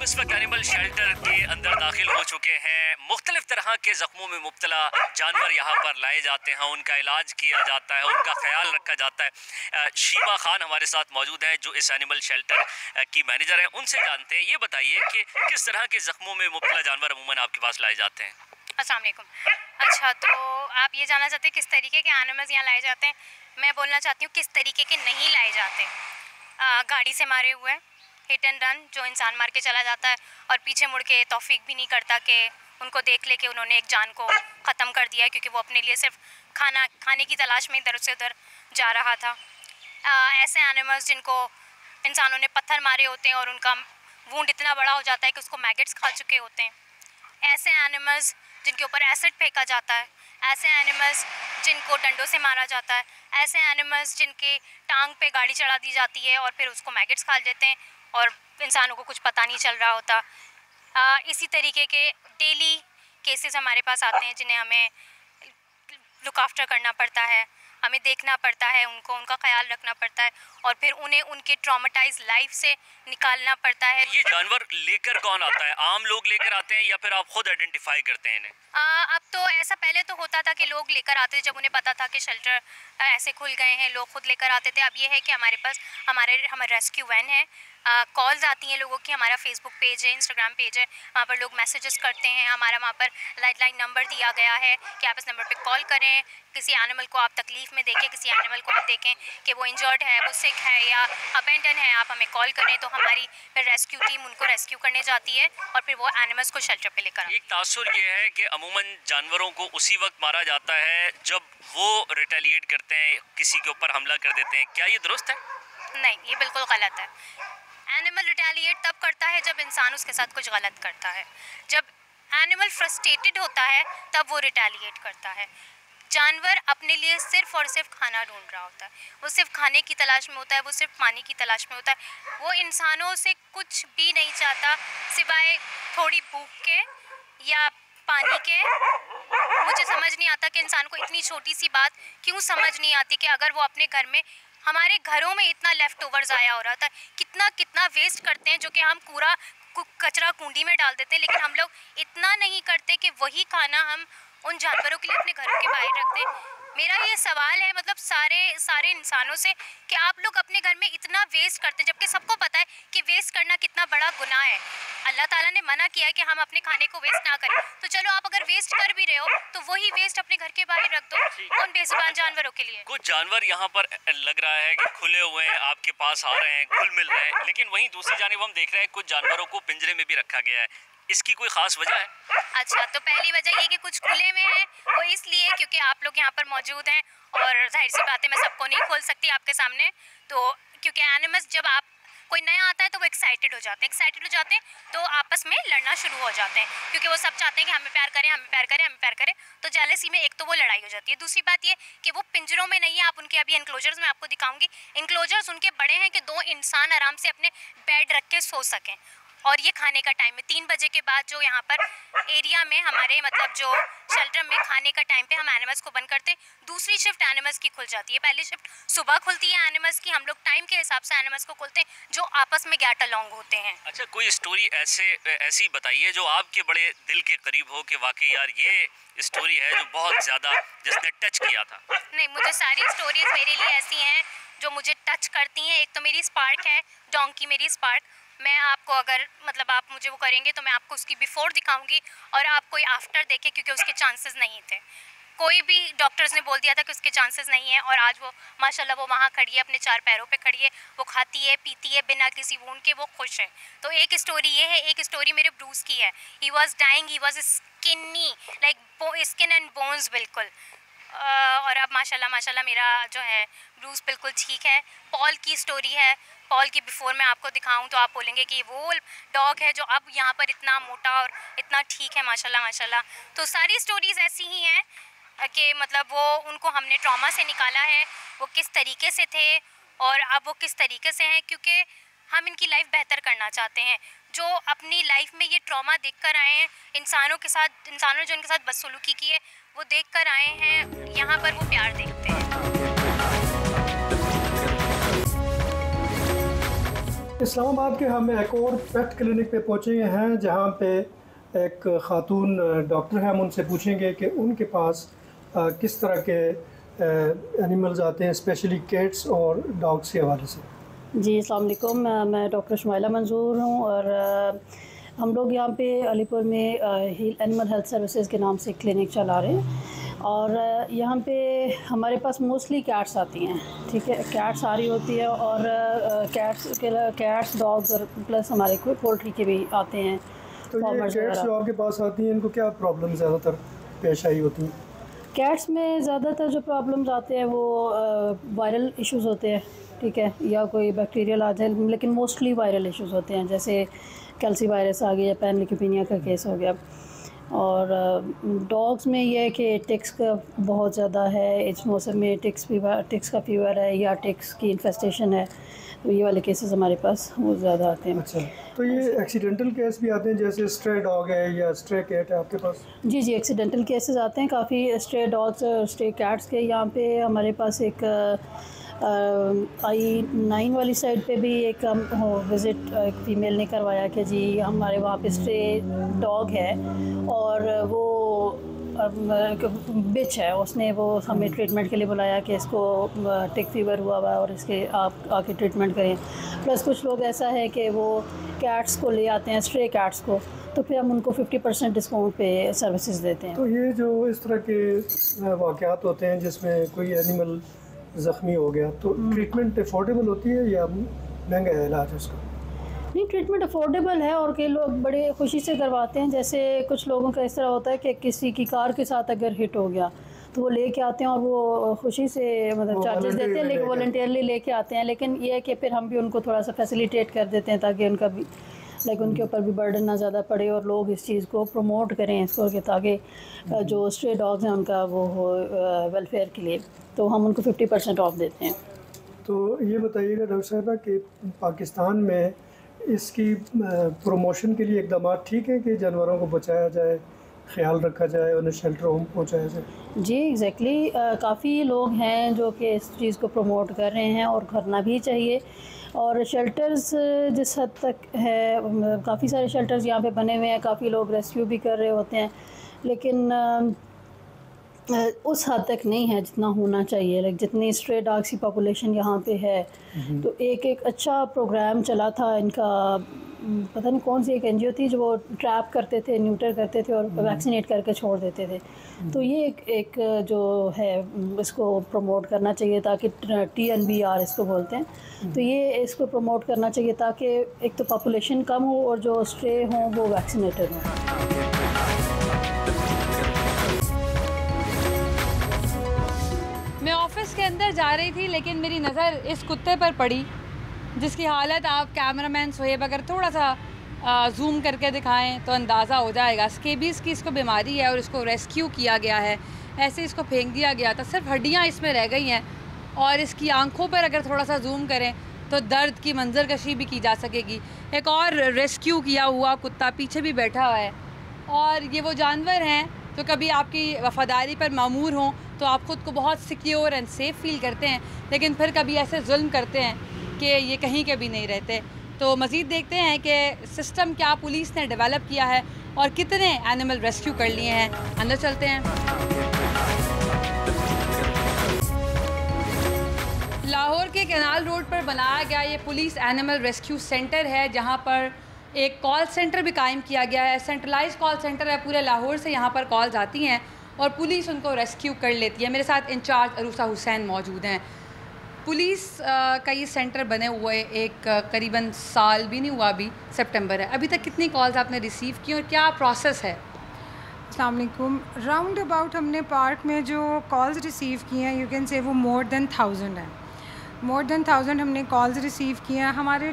हम इस वक्त एनिमल शेल्टर के अंदर दाखिल हो चुके हैं। मुख्तलिफ तरह के जख्मों में मुब्तला जानवर यहाँ पर लाए जाते हैं, उनका इलाज किया जाता है, उनका ख्याल रखा जाता है। शीमा खान हमारे साथ मौजूद हैं जो इस एनिमल शेल्टर की मैनेजर हैं, उनसे जानते हैं। ये बताइए कि किस तरह के जख्मों में मुब्तला जानवर अमूमन आपके पास लाए जाते हैं? अस्सलाम वालेकुम। अच्छा, तो आप ये जानना चाहते हैं किस तरीके के एनिमल्स यहाँ लाए जाते हैं? मैं बोलना चाहती हूँ किस तरीके के नहीं लाए जाते। गाड़ी से मारे हुए, हिट एंड रन, जो इंसान मार के चला जाता है और पीछे मुड़ के तौफीक भी नहीं करता कि उनको देख ले कि उन्होंने एक जान को ख़त्म कर दिया है, क्योंकि वो अपने लिए सिर्फ खाने की तलाश में इधर से उधर जा रहा था। ऐसे एनिमल्स जिनको इंसानों ने पत्थर मारे होते हैं और उनका वूंड इतना बड़ा हो जाता है कि उसको मैगेट्स खा चुके होते हैं। ऐसे एनिमल्स जिनके ऊपर एसिड फेंका जाता है, ऐसे एनिमल्स जिनको डंडों से मारा जाता है, ऐसे एनिमल्स जिनके टांग पे गाड़ी चढ़ा दी जाती है और फिर उसको मैगेट्स खा लेते हैं और इंसानों को कुछ पता नहीं चल रहा होता। इसी तरीके के डेली केसेस हमारे पास आते हैं जिन्हें हमें लुक आफ्टर करना पड़ता है, हमें देखना पड़ता है, उनका ख्याल रखना पड़ता है और फिर उन्हें उनके ट्रॉमेटाइज लाइफ से निकालना पड़ता है। ये जानवर लेकर कौन आता है? आम लोग लेकर आते हैं या फिर आप खुद आइडेंटिफाई करते हैं इन्हें? अब तो ऐसा पहले तो होता था कि लोग लेकर आते थे, जब उन्हें पता था कि शेल्टर ऐसे खुल गए हैं, लोग खुद लेकर आते थे। अब ये है कि हमारे पास हमारे रेस्क्यू वैन है। कॉल्स आती हैं लोगों की, हमारा फेसबुक पेज है, इंस्टाग्राम पेज है, वहाँ पर लोग मैसेजेस करते हैं। हमारा वहाँ पर लाइन नंबर दिया गया है कि आप इस नंबर पे कॉल करें। किसी एनिमल को आप तकलीफ़ में देखें, किसी एनिमल को आप देखें कि वो इंजर्ड है, वो सिक है या अबेंडन है, आप हमें कॉल करें तो हमारी रेस्क्यू टीम उनको रेस्क्यू करने जाती है और फिर वो एनिमल्स को शेल्टर पे लेकर आती है। एक तासुर ये है कि अमूमन जानवरों को उसी वक्त मारा जाता है जब वो रिटेलिएट करते हैं, किसी के ऊपर हमला कर देते हैं। क्या ये दुरुस्त है? नहीं, ये बिल्कुल गलत है। एनिमल रिटेलिएट तब करता है जब इंसान उसके साथ कुछ गलत करता है। जब एनिमल फ्रस्ट्रेटेड होता है तब वो रिटेलिएट करता है। जानवर अपने लिए सिर्फ और सिर्फ खाना ढूंढ रहा होता है, वो सिर्फ खाने की तलाश में होता है, वो सिर्फ पानी की तलाश में होता है। वो इंसानों से कुछ भी नहीं चाहता सिवाय थोड़ी भूख के या पानी के। मुझे समझ नहीं आता कि इंसान को इतनी छोटी सी बात क्यों समझ नहीं आती कि अगर वो अपने घर में, हमारे घरों में इतना लेफ़्ट ओवर ज़ाया हो रहा था, कितना वेस्ट करते हैं, जो कि हम पूरा कचरा कुंडी में डाल देते हैं, लेकिन हम लोग इतना नहीं करते कि वही खाना हम उन जानवरों के लिए अपने घरों के बाहर रख दें। मेरा ये सवाल है मतलब सारे इंसानों से कि आप लोग अपने घर में इतना वेस्ट करते हैं, जबकि सबको पता है कि वेस्ट करना कितना बड़ा गुनाह है। अल्लाह ताला ने मना किया है कि हम अपने खाने को वेस्ट ना करें, तो चलो आप अगर वेस्ट कर भी रहे हो तो वही वेस्ट अपने घर के बाहर रख दो उन बेजुबान जानवरों के लिए। कुछ जानवर यहाँ पर लग रहा है कि खुले हुए हैं, आपके पास आ रहे हैं, घुल मिल रहे हैं, लेकिन वहीं दूसरी जानिब हम देख रहे हैं कुछ जानवरों को पिंजरे में भी रखा गया है। इसकी कोई खास वजह है? अच्छा, तो पहली वजह ये कि कुछ खुले में है, वो इसलिए क्योंकि आप लोग यहाँ पर मौजूद हैं और जाहिर सी बात है मैं सबको नहीं खोल सकती आपके सामने। तो क्योंकि एनिमल्स, जब आप कोई नया आता है तो वो एक्साइटेड हो जाते हैं तो आपस में लड़ना शुरू हो जाते हैं, क्योंकि वो सब चाहते हैं कि हमें प्यार करें, हमें प्यार करें, हमें प्यार करें। तो जेलसी में एक तो वो लड़ाई हो जाती है। दूसरी बात ये कि वो पिंजरों में नहीं है, आप उनके अभी इनक्लोजर्स में आपको दिखाऊंगी। इनक्लोजर्स उनके बड़े हैं कि दो इंसान आराम से अपने बेड रख के सो सकें। और ये खाने का टाइम है 3 बजे के बाद, जो यहाँ पर एरिया में हमारे मतलब जो शेल्टर में खाने का टाइम पे हम एनिमल्स को बंद करते हैं। दूसरी शिफ्ट एनिमल्स की खुल जाती है। पहली शिफ्ट सुबह खुलती है एनिमल्स की, हम लोग टाइम के हिसाब से एनिमल्स को खोलते हैं जो आपस में गेट अलोंग होते हैं। अच्छा, कोई स्टोरी ऐसी बताइए जो आपके बड़े दिल के करीब हो कि वाकई यार ये स्टोरी है जो बहुत ज़्यादा जिसने टच किया था। नहीं, मुझे सारी स्टोरीज मेरे लिए ऐसी हैं जो मुझे टच करती हैं। एक तो मेरी स्पार्क है, डोंकी मेरी स्पार्क। मैं आपको अगर मतलब आप मुझे वो करेंगे तो मैं आपको उसकी बिफोर दिखाऊंगी और आप कोई आफ्टर देखें, क्योंकि उसके चांसेस नहीं थे। कोई भी डॉक्टर्स ने बोल दिया था कि उसके चांसेस नहीं है और आज वो माशाल्लाह वो वहाँ खड़ी है, अपने 4 पैरों पे खड़ी है, वो खाती है पीती है बिना किसी वूंड के, वो खुश है। तो एक स्टोरी ये है। एक स्टोरी मेरे ब्रूस की है। He was dying, he was skinny like skin and bones बिल्कुल। और अब माशाल्लाह मेरा जो है ब्रूस बिल्कुल ठीक है। पॉल की स्टोरी है। पॉल की बिफोर मैं आपको दिखाऊं तो आप बोलेंगे कि वो डॉग है जो अब यहाँ पर इतना मोटा और इतना ठीक है माशाल्लाह। तो सारी स्टोरीज़ ऐसी ही हैं कि मतलब वो उनको हमने ट्रॉमा से निकाला है, वो किस तरीके से थे और अब वो किस तरीके से हैं, क्योंकि हम इनकी लाइफ बेहतर करना चाहते हैं। जो अपनी लाइफ में ये ट्रॉमा देखकर आए हैं, इंसानों ने जो इनके साथ बदसलूकी की है वो देखकर आए हैं, यहाँ पर वो प्यार देखते हैं। इस्लामाबाद के हम एक और पेट क्लिनिक पे पहुँचे हैं जहाँ पे एक ख़ातून डॉक्टर हैं। हम उनसे पूछेंगे कि उनके पास किस तरह के एनिमल्स आते हैं, स्पेशली कैट्स और डॉग्स के हवाले से। जी अस्सलाम वालेकुम, मैं डॉक्टर शुमाइला मंजूर हूँ और हम लोग यहाँ पे अलीपुर में एनिमल हेल्थ सर्विसेज के नाम से क्लिनिक चला रहे हैं और यहाँ पे हमारे पास मोस्टली कैट्स आती हैं। ठीक है, कैट्स आ रही होती है और कैट्स डॉग्स और प्लस हमारे कोई पोल्ट्री के भी आते हैं। तो ये कैट्स जो आपके पास आती हैं, इनको क्या प्रॉब्लम ज़्यादातर पेश आई होती हैं? कैट्स में ज़्यादातर जो प्रॉब्लम्स आते हैं वो वायरल इश्यूज़ होते हैं। ठीक है, या कोई बैक्टीरियल आ जाए, लेकिन मोस्टली वायरल इश्यूज़ होते हैं, जैसे कैल्सी वायरस आ गया या पैन ल्यूकेमिया का केस हो गया। और डॉग्स में ये है कि टिक्स का बहुत ज़्यादा है, इस मौसम में टिक्स का फीवर है या टिक्स की इन्फेस्टेशन है, तो ये वाले केसेस हमारे पास वो ज़्यादा आते हैं। अच्छा, तो ये एक्सीडेंटल केस भी आते हैं, जैसे स्ट्रे डॉग है या स्ट्रे कैट है आपके पास? जी जी, एक्सीडेंटल केसेस आते हैं काफ़ी, स्ट्रे डॉग्स और स्ट्रे कैट्स के। यहाँ पे हमारे पास एक I-9 वाली साइड पे भी एक विज़िट एक फ़ीमेल ने करवाया कि जी हमारे वहाँ पे स्ट्रे डॉग है और वो बिच है, उसने वो हमें ट्रीटमेंट के लिए बुलाया कि इसको टिक फीवर हुआ हुआ और इसके आप आके ट्रीटमेंट करें। प्लस कुछ लोग ऐसा है कि वो कैट्स को ले आते हैं, स्ट्रे कैट्स को, तो फिर हम उनको 50% डिस्काउंट पे सर्विसेज देते हैं। तो ये जो इस तरह के वाक़यात होते हैं जिसमें कोई एनिमल ज़ख्मी हो गया, तो ट्रीटमेंट अफोर्डेबल होती है या महंगा है इलाज उसका? नहीं, ट्रीटमेंट अफोर्डेबल है और कई लोग बड़े खुशी से करवाते हैं। जैसे कुछ लोगों का इस तरह होता है कि किसी की कार के साथ अगर हिट हो गया तो वो लेके आते हैं और वो खुशी से मतलब चार्जेस देते हैं, लेकिन वॉलंटियरली लेके आते हैं। लेकिन ये है कि फिर हम भी उनको थोड़ा सा फैसिलिटेट कर देते हैं ताकि उनका भी उनके ऊपर भी बर्डन ना ज़्यादा पड़े और लोग इस चीज़ को प्रमोट करें इसको, कि ताकि जो स्ट्रे डॉग्स हैं उनका वो हो वेलफेयर के लिए, तो हम उनको 50% ऑफ देते हैं। तो ये बताइएगा डॉक्टर साहबा कि पाकिस्तान में इसकी प्रमोशन के लिए इकदाम ठीक है कि जानवरों को बचाया जाए, ख्याल रखा जाए, उन्हें शेल्टर होम पहुँचाया जाए? जी एग्जैक्टली, काफ़ी लोग हैं जो कि इस चीज़ को प्रमोट कर रहे हैं और करना भी चाहिए। और शेल्टर्स जिस हद तक है, काफ़ी सारे शेल्टर्स यहाँ पे बने हुए हैं, काफ़ी लोग रेस्क्यू भी कर रहे होते हैं, लेकिन उस हद तक नहीं है जितना होना चाहिए। लाइक जितनी स्ट्रे डॉग्स की पॉपुलेशन यहाँ पे है, तो एक अच्छा प्रोग्राम चला था इनका, पता नहीं कौन सी एक NGO थी जो वो ट्रैप करते थे, न्यूटर करते थे और वैक्सीनेट करके छोड़ देते थे। तो ये एक जो है इसको प्रमोट करना चाहिए, ताकि TNBR इसको बोलते हैं, तो ये इसको प्रमोट करना चाहिए ताकि एक तो पॉपुलेशन कम हो और जो स्ट्रे हों वो वैक्सीनेटेड हों। मैं ऑफिस के अंदर जा रही थी, लेकिन मेरी नज़र इस कुत्ते पर पड़ी जिसकी हालत आप कैमरामैन सोहेब अगर थोड़ा सा जूम करके दिखाएं तो अंदाज़ा हो जाएगा। स्केबीज़ की इसको बीमारी है और इसको रेस्क्यू किया गया है, ऐसे इसको फेंक दिया गया था, सिर्फ हड्डियां इसमें रह गई हैं और इसकी आंखों पर अगर थोड़ा सा जूम करें तो दर्द की मंजरकशी भी की जा सकेगी। एक और रेस्क्यू किया हुआ कुत्ता पीछे भी बैठा हुआ है और ये वो जानवर हैं जो कभी आपकी वफ़ादारी पर मामूर हों तो आप ख़ुद को बहुत सिक्योर एंड सेफ़ फील करते हैं, लेकिन फिर कभी ऐसे जुल्म करते हैं कि ये कहीं के भी नहीं रहते। तो मज़ीद देखते हैं कि सिस्टम क्या पुलिस ने डेवलप किया है और कितने एनिमल रेस्क्यू कर लिए हैं। अंदर चलते हैं। लाहौर के कैनाल रोड पर बनाया गया ये पुलिस एनिमल रेस्क्यू सेंटर है, जहाँ पर एक कॉल सेंटर भी कायम किया गया है। सेंट्रलाइज कॉल सेंटर है, पूरे लाहौर से यहाँ पर कॉल्स आती हैं और पुलिस उनको रेस्क्यू कर लेती है। मेरे साथ इंचार्ज अरूसा हुसैन मौजूद हैं। पुलिस का ये सेंटर बने हुए एक करीबन साल भी नहीं हुआ, अभी सितंबर है। अभी तक कितनी कॉल्स आपने रिसीव की और क्या प्रोसेस है? अस्सलाम वालेकुम। राउंड अबाउट हमने पार्क में जो कॉल्स रिसीव की हैं, यू कैन से वो मोर देन 1000 है। मोर देन 1000 हमने कॉल्स रिसीव किए हैं। हमारे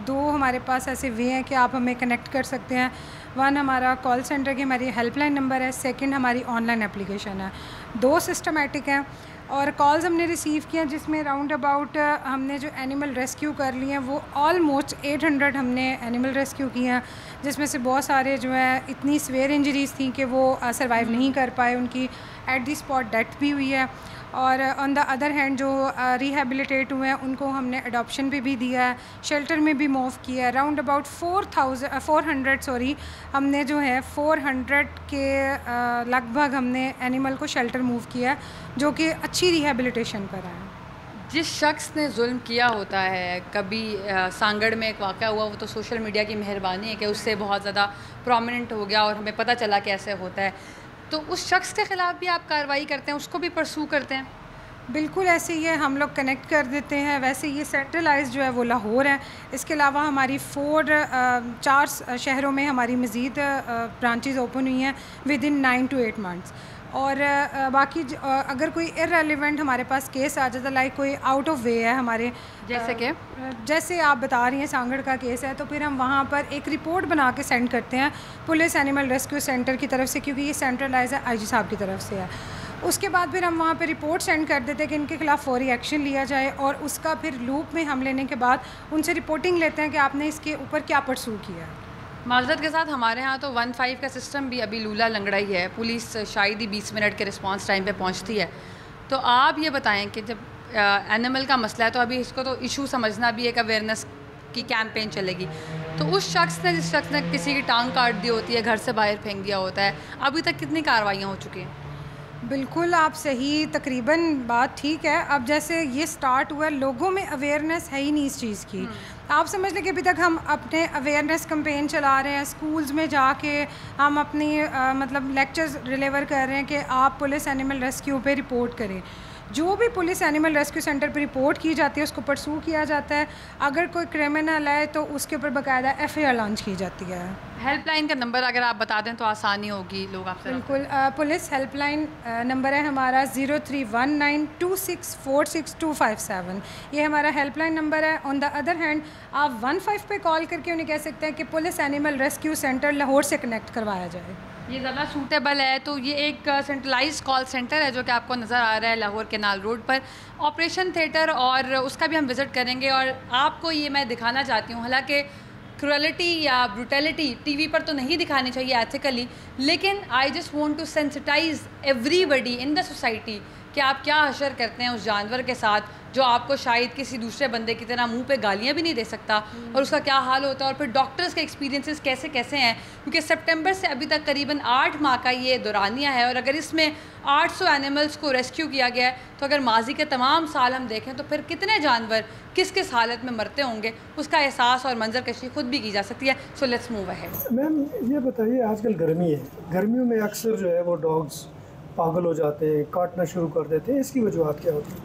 दो हमारे पास ऐसे वे हैं कि आप हमें कनेक्ट कर सकते हैं। वन हमारा कॉल सेंटर की हमारी हेल्पलाइन नंबर है, सेकंड हमारी ऑनलाइन एप्लीकेशन है। दो सिस्टमेटिक हैं और कॉल्स हमने रिसीव किए हैं जिसमें राउंड अबाउट हमने जो एनिमल रेस्क्यू कर लिए हैं वो ऑलमोस्ट 800 हमने एनिमल रेस्क्यू किए हैं, जिसमें से बहुत सारे जो है इतनी सीवियर इंजरीज़ थी कि वो सर्वाइव नहीं कर पाए, उनकी एट दी स्पॉट डेथ भी हुई है। और ऑन द अदर हैंड जो रिहेबिलिटेट हुए हैं उनको हमने अडॉप्शन पे भी दिया है, शेल्टर में भी मूव किया है। अराउंड अबाउट 400 हमने जो है 400 के लगभग हमने एनिमल को शेल्टर मूव किया है, जो कि अच्छी रिहेबिलिटेशन पर है। जिस शख्स ने जुल्म किया होता है, कभी सांगड़ में एक वाक़या हुआ, वो तो सोशल मीडिया की मेहरबानी है कि उससे बहुत ज़्यादा प्रोमिनेंट हो गया और हमें पता चला कि ऐसे होता है, तो उस शख्स के ख़िलाफ़ भी आप कार्रवाई करते हैं, उसको भी परसू करते हैं? बिल्कुल ऐसे ही है, हम लोग कनेक्ट कर देते हैं। वैसे ये सेंट्रलाइज जो है वो लाहौर है, इसके अलावा हमारी 4 शहरों में हमारी मज़ीद ब्रांचेज़ ओपन हुई हैं विद इन 9 to 8 मंथ्स। और बाकी अगर कोई इररेलेवेंट हमारे पास केस आ जाता, लाइक कोई आउट ऑफ वे है हमारे, जैसे आप बता रही हैं सांगड़ का केस है, तो फिर हम वहाँ पर एक रिपोर्ट बना के सेंड करते हैं पुलिस एनिमल रेस्क्यू सेंटर की तरफ से, क्योंकि ये सेंट्रलाइज है, IG साहब की तरफ से है। उसके बाद फिर हम वहाँ पे रिपोर्ट सेंड कर देते हैं कि इनके ख़िलाफ़ फौरी एक्शन लिया जाए, और उसका फिर लूप में हम लेने के बाद उनसे रिपोर्टिंग लेते हैं कि आपने इसके ऊपर क्या परसू किया है। माज़रत के साथ हमारे यहाँ तो 1-5 का सिस्टम भी अभी लूला लंगड़ा ही है, पुलिस शायद ही 20 मिनट के रिस्पांस टाइम पे पहुँचती है। तो आप ये बताएं कि जब एनिमल का मसला है तो अभी इसको तो इशू समझना भी एक अवेयरनेस की कैंपेन चलेगी, तो उस जिस शख्स ने किसी की टांग काट दी होती है, घर से बाहर फेंक दिया होता है, अभी तक कितनी कार्रवाइयाँ हो चुकी हैं? बिल्कुल आप सही, तकरीबन बात ठीक है। अब जैसे ये स्टार्ट हुआ, लोगों में अवेयरनेस है ही नहीं इस चीज़ की। आप समझ लें कि अभी तक हम अपने अवेयरनेस कैंपेन चला रहे हैं, स्कूल्स में जाके हम अपनी मतलब लेक्चर्स डिलीवर कर रहे हैं कि आप पुलिस एनिमल रेस्क्यू पे रिपोर्ट करें। जो भी पुलिस एनिमल रेस्क्यू सेंटर पर रिपोर्ट की जाती है उसको परसू किया जाता है। अगर कोई क्रिमिनल है तो उसके ऊपर बाकायदा FIR लॉन्च की जाती है। हेल्पलाइन का नंबर अगर आप बता दें तो आसानी होगी, लोग आपसे। बिल्कुल, पुलिस हेल्पलाइन नंबर है हमारा 0319264627। ये हमारा हेल्पलाइन नंबर है। ऑन द अदर हैंड आप 15 पे कॉल करके उन्हें कह सकते हैं कि police animal rescue centre Lahore से कनेक्ट करवाया जाए। ये ज़्यादा सूटेबल है। तो ये एक सेंट्रलाइज कॉल सेंटर है जो कि आपको नज़र आ रहा है लाहौर केनाल रोड पर, ऑपरेशन थिएटर, और उसका भी हम विज़िट करेंगे। और आपको ये मैं दिखाना चाहती हूँ, हालांकि क्रूअलिटी या ब्रूटैलिटी टीवी पर तो नहीं दिखानी चाहिए एथिकली, लेकिन I just want to sensitise everybody in the society कि आप क्या हशर करते हैं उस जानवर के साथ जो आपको शायद किसी दूसरे बंदे की तरह मुंह पे गालियां भी नहीं दे सकता, और उसका क्या हाल होता है, और फिर डॉक्टर्स के एक्सपीरियंसेस कैसे कैसे हैं। क्योंकि सितंबर से अभी तक करीबन 8 माह का ये दौरानिया है, और अगर इसमें 800 एनिमल्स को रेस्क्यू किया गया है, तो अगर माजी के तमाम साल हम देखें तो फिर कितने जानवर किस किस हालत में मरते होंगे, उसका एहसास और मंजर कशी खुद भी की जा सकती है। So let's move ahead. Ma'am ये बताइए, आजकल गर्मी है, गर्मियों में अक्सर जो है वो डॉग्स पागल हो जाते हैं, काटना शुरू कर देते हैं, इसकी वजूहत क्या होती है?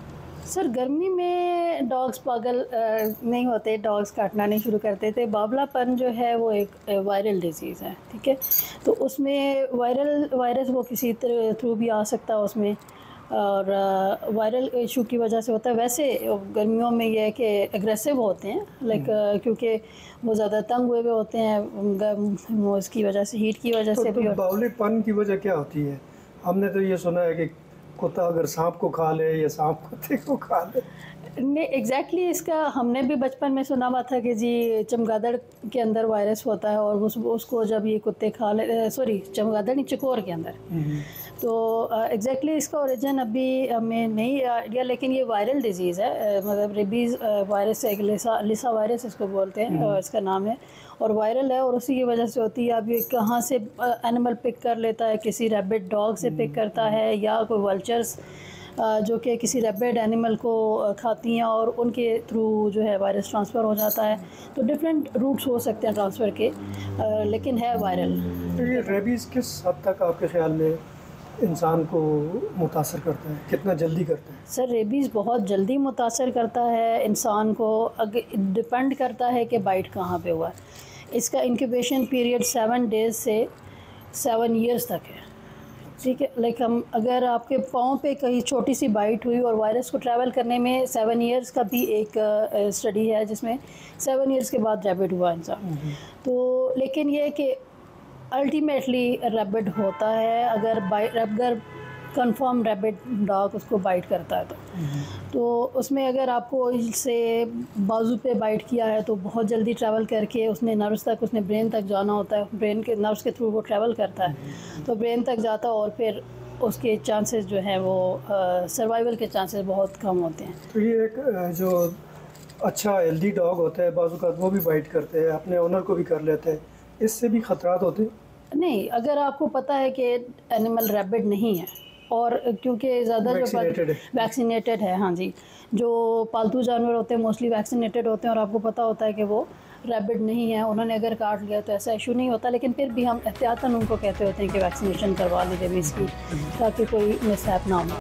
सर गर्मी में डॉग्स पागल नहीं होते, डॉग्स काटना नहीं शुरू करते थे। बावलापन जो है वो एक वायरल डिजीज़ है, ठीक है, तो उसमें वायरस वो किसी थ्रू भी आ सकता है उसमें, और वायरल इशू की वजह से होता है। वैसे गर्मियों में ये है कि एग्रेसिव होते हैं, लाइक क्योंकि वो ज़्यादा तंग हुए होते हैं उसकी वजह से, हीट की वजह से भी। बावलेपन की वजह क्या होती है? हमने तो ये सुना है कि कुत्ता अगर सांप को खा ले या सांप कुत्ते को खा ले। नहीं एग्जैक्टली इसका हमने भी बचपन में सुना हुआ था कि जी चमगादड़ के अंदर वायरस होता है, और उसको जब ये कुत्ते खा ले, सॉरी चमगादड़ नहीं, चकोर के अंदर। तो एग्जैक्टली इसका ओरिजिन अभी हमें नहीं आइडिया, लेकिन ये वायरल डिजीज़ है, मतलब रेबीज़ वायरस है, लिसा वायरस इसको बोलते हैं, इसका नाम है, और वायरल है, और उसी की वजह से होती है। अब ये कहाँ से एनिमल पिक कर लेता है, किसी रैबिट डॉग से पिक करता है, या कोई वल्चर्स जो कि किसी रैबिट एनिमल को खाती हैं और उनके थ्रू जो है वायरस ट्रांसफ़र हो जाता है। तो डिफरेंट रूट्स हो सकते हैं ट्रांसफ़र के, लेकिन है वायरल। तो ये रेबीज़ किस हद तक आपके ख्याल में इंसान को मुतासर करता है, कितना जल्दी करता है? सर रेबीज़ बहुत जल्दी मुतासर करता है इंसान को, डिपेंड करता है कि बाइट कहाँ पे हुआ। इसका इंक्यूबेशन पीरियड 7 डेज़ से 7 ईयर्स तक है, ठीक है। लाइक हम अगर आपके पाँव पे कहीं छोटी सी बाइट हुई और वायरस को ट्रैवल करने में 7 ईयर्स का भी एक स्टडी है जिसमें 7 ईयर्स के बाद रैबिट हुआ इंसान। तो लेकिन ये है कि अल्टीमेटली रैबिट होता है, अगर कंफर्म रैबिट डॉग उसको बाइट करता है तो उसमें अगर आपको इससे बाजू पे बाइट किया है तो बहुत जल्दी ट्रैवल करके उसने नर्व्स तक, उसने ब्रेन तक जाना होता है, ब्रेन के नर्व्स के थ्रू वो ट्रैवल करता है, तो ब्रेन तक जाता है और फिर उसके चांसेस जो हैं वो सर्वाइवल के चांसेस बहुत कम होते हैं। तो ये एक जो अच्छा हेल्दी डॉग होता है बाज़ औक़ात वो भी बाइट करते हैं, अपने ओनर को भी कर लेते हैं, इससे भी ख़तरात होते हैं? नहीं, अगर आपको पता है कि एनिमल रैबिड नहीं है और क्योंकि ज़्यादा जो वैक्सीनेटेड है, हाँ जी, जो पालतू जानवर होते हैं मोस्टली वैक्सीनेटेड होते हैं और आपको पता होता है कि वो रैबिड नहीं है, उन्होंने अगर काट लिया तो ऐसा इशू नहीं होता, लेकिन फिर भी हम एहतियातन उनको कहते होते हैं कि वैक्सीनेशन करवा लीजिए इसकी, ताकि कोई मिसहैप ना हो।